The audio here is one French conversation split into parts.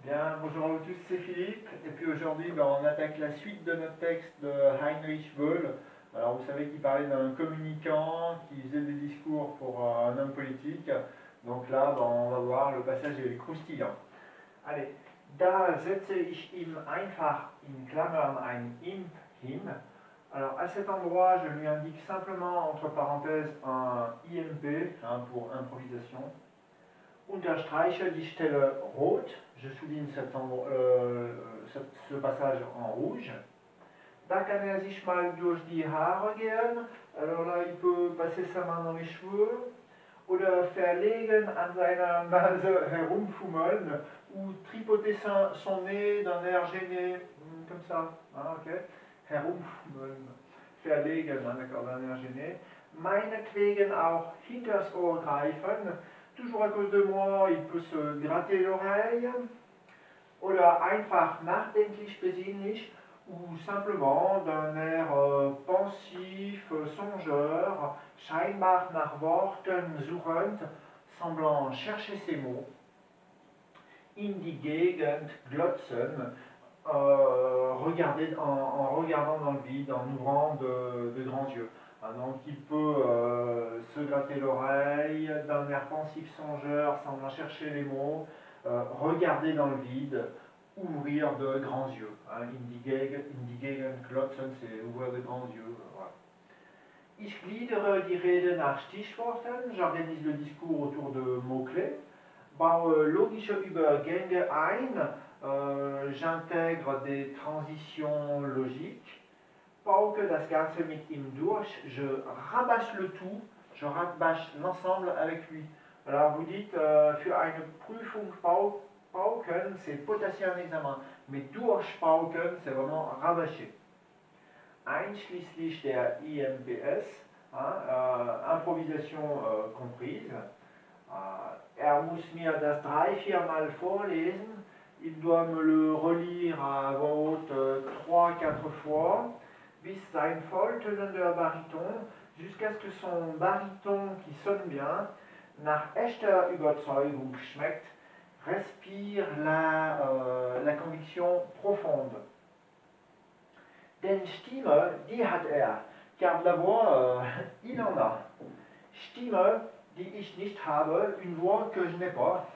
Bien, bonjour à vous tous, c'est Philippe. Et puis aujourd'hui, on attaque la suite de notre texte de Heinrich Böll. Alors vous savez qu'il parlait d'un communicant qui faisait des discours pour un homme politique. Donc là, on va voir, le passage est croustillant. Allez, da setze ich ihm einfach in Klammern ein imp hin. Alors à cet endroit, je lui indique simplement entre parenthèses un IMP pour improvisation. Unterstreiche die Stelle rot, je souligne ce passage en rouge. Da kann sich mal durch die Haare gehen, alors là il peut passer sa main dans les cheveux. Oder verlegen an seiner Nase herumfummeln, ou tripoter son nez d'un air gêné, comme ça, ok. Herumfummeln, verlegen, d'accord, d'un air gêné. Meinetwegen auch hinters Ohr greifen, toujours à cause de moi, il peut se gratter l'oreille. Oder einfach nachdenklich besinnlich, ou simplement d'un air pensif, songeur, scheinbar nach Worten suchend, semblant chercher ses mots. In die Gegend glotzen, en regardant dans le vide, en ouvrant de grands yeux. Donc il peut se gratter l'oreille, d'un air pensif songeur, semblant chercher les mots, regarder dans le vide, ouvrir de grands yeux. In die Gegend glotzen, c'est ouvrir de grands yeux. Voilà. Ich gliedere die Rede nach Stichworten, j'organise le discours autour de mots-clés. Baue logische Übergänge ein, j'intègre des transitions logiques. Pauke das Ganze mit ihm durch, je rabâche le tout, je rabâche l'ensemble avec lui. Alors vous dites, für eine Prüfung pauken, c'est potasser un examen, mais durchpauken, c'est vraiment rabâcher. Einschließlich der IMPS, improvisation comprise. Muss mir das 3-4 Mal vorlesen, il doit me le relire à voix haute 3-4 fois. Bis sein volltönender Bariton, jusqu'à ce que son baryton qui sonne bien, nach echter Überzeugung schmeckt, respire la conviction profonde. Denn Stimme, die hat car de la voix, il en a. Stimme, die ich nicht habe, une voix que je n'ai pas.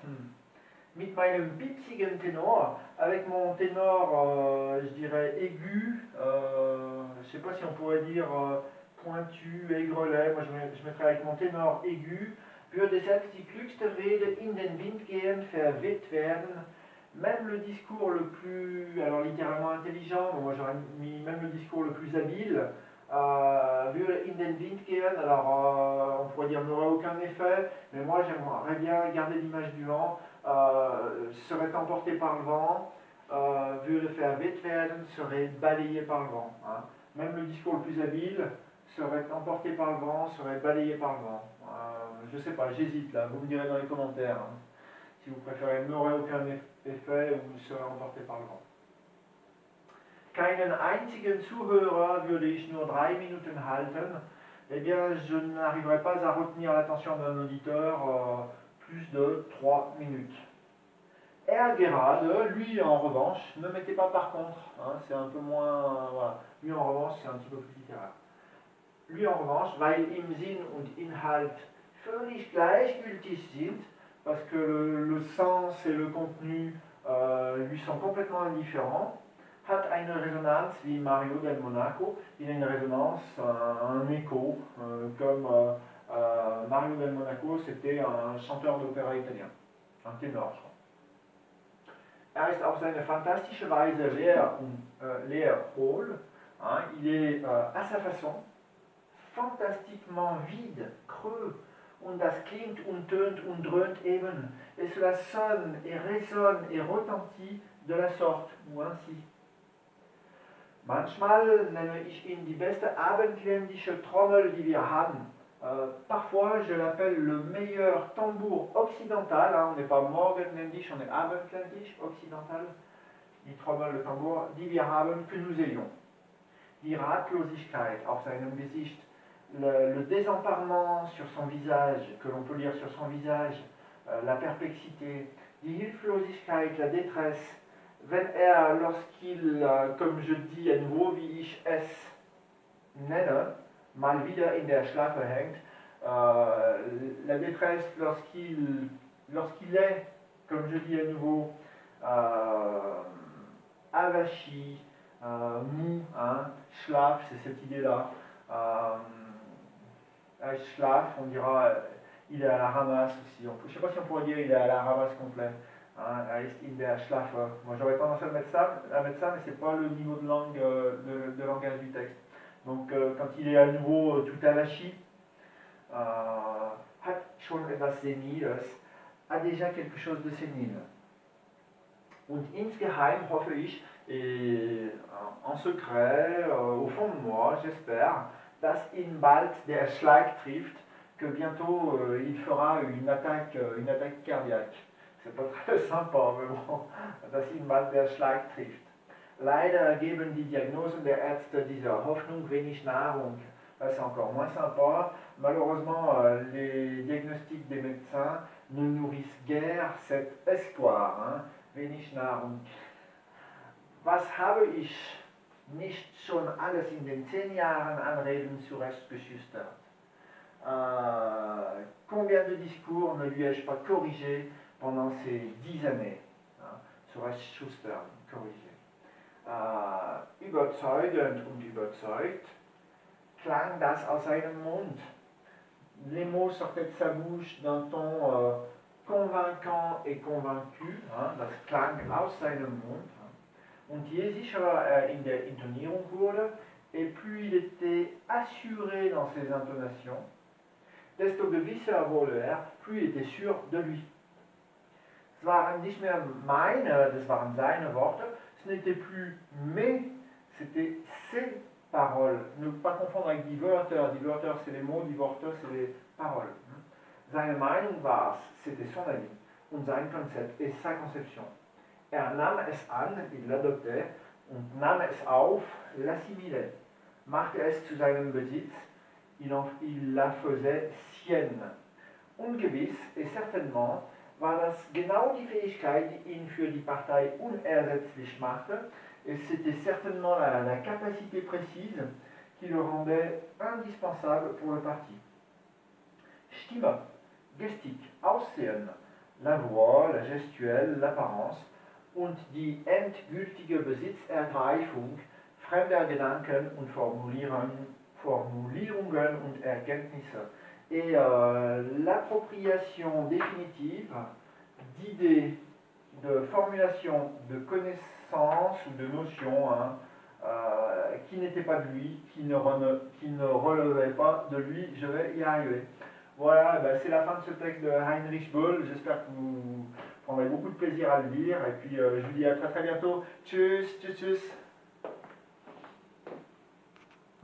Mit meinem pipsigen Tenor, avec mon ténor, je dirais aigu, je ne sais pas si on pourrait dire pointu, aigrelet, moi je mettrais avec mon ténor aigu, würde selbst die klügste Rede in den Wind gehen, verweht werden, même le discours le plus, alors littéralement intelligent, moi j'aurais mis même le discours le plus habile, würde in den Wind gehen, alors on pourrait dire n'aurait aucun effet, mais moi j'aimerais bien garder l'image du vent, serait emporté par le vent, würde verweht werden, serait balayé par le vent. Même le discours le plus habile serait emporté par le vent, serait balayé par le vent. Je sais pas, j'hésite là, vous me direz dans les commentaires si vous préférez n'aurait aucun effet ou serait emporté par le vent. Keinen einzigen Zuhörer würde ich nur 3 Minuten halten. Eh bien, je n'arriverai pas à retenir l'attention d'un auditeur plus de 3 minutes. Gerade, lui en revanche, ne mettez pas par contre, c'est un peu moins, voilà. Lui en revanche, c'est un petit peu plus littéraire. Lui en revanche, weil im Sinn und Inhalt völlig gleichgültig sind, parce que le sens et le contenu lui sont complètement indifférents, hat eine Resonanz wie Mario del Monaco, il a une résonance, un écho, comme Mario del Monaco, c'était un chanteur d'opéra italien, un ténor, je crois. Ist auf seine fantastische Weise leerhohl, il est à sa façon fantastiquement vide, creux, und das klingt und tönt und dröhnt eben, et cela sonne et résonne et retentit de la sorte, ou ainsi. Manchmal nenne ich ihn die beste abendländische Trommel, die wir haben. Parfois, je l'appelle le meilleur tambour occidental. On n'est pas morgenländisch, on est abendländisch, occidental. Die Trommel, le tambour, die wir haben, que nous ayons. Die Ratlosigkeit auf seinem Gesicht, le désemparement sur son visage, que l'on peut lire sur son visage, la perplexité, Die Hilflosigkeit, la détresse, wenn lorsqu'il, comme je dis à nouveau, wie ich es nenne, mal wieder in der Schlafe hängt, la détresse lorsqu'il est, comme je dis à nouveau, avachi, mou, hein, Schlaf, c'est cette idée-là. Schlaf, on dira, il est à la ramasse aussi. Je ne sais pas si on pourrait dire il est à la ramasse complet. Hein, in der Schlafe. Moi j'aurais tendance à mettre ça, mais c'est pas le niveau de langue, de langage du texte. Donc quand il est à nouveau tout avachi, hat schon etwas Seniles, a déjà quelque chose de sénile. Und insgeheim hoffe ich, et en secret, au fond de moi, j'espère, dass ihn bald der Schlag trifft, que bientôt il fera une attaque cardiaque. C'est pas très sympa, mais bon, dass ihn bald der Schlag trifft. Leider geben die Diagnosen der Ärzte dieser Hoffnung wenig Nahrung. Là, c'est encore moins sympa. Malheureusement, les diagnostics des médecins ne nourrissent guère cet espoir. Hein. Wenig Nahrung. Was habe ich nicht schon alles in den 10 Jahren an Reden zurechtgeschustert? Combien de discours ne lui ai-je pas corrigé pendant ces 10 années? Zurechtschustern, corriger. Überzeugend und überzeugt klang das aus seinem Mund. Les mots sortaient de sa bouche d'un ton convaincant et convaincu, hein, das klang aus seinem Mund. Und je sicherer in der Intonierung wurde, et plus il était assuré dans ses intonations, desto gewisser wurde er, plus il était sûr de lui. Es waren nicht mehr meine, das waren seine Worte, ce n'était plus mes, c'était ses paroles. Ne pas confondre avec die Wörter. Die Wörter, c'est les mots, die Worte, c'est les paroles. Seine Meinung war's, c'était son avis, und sein Konzept et sa conception. Er nahm es an, il l'adoptait, und nahm es auf, l'assimilait. Machte es zu seinem Besitz, il la faisait sienne. Ungewiss et certainement war das genau die Fähigkeit, die ihn für die Partei unersetzlich machte, et c'était certainement la capacité précise qui le rendait indispensable pour le parti. Stimme, Gestik, Aussehen, la voix, la gestuelle, l'apparence und die endgültige Besitzergreifung fremder Gedanken und Formulierungen und Erkenntnisse. Et l'appropriation définitive d'idées, de formulations, de connaissances ou de notions hein, qui n'étaient pas de lui, qui ne relevaient pas de lui, je vais y arriver. Voilà, ben c'est la fin de ce texte de Heinrich Böll. J'espère que vous prendrez beaucoup de plaisir à le lire. Et puis je vous dis à très très bientôt. Tchuss, tchuss, tchuss.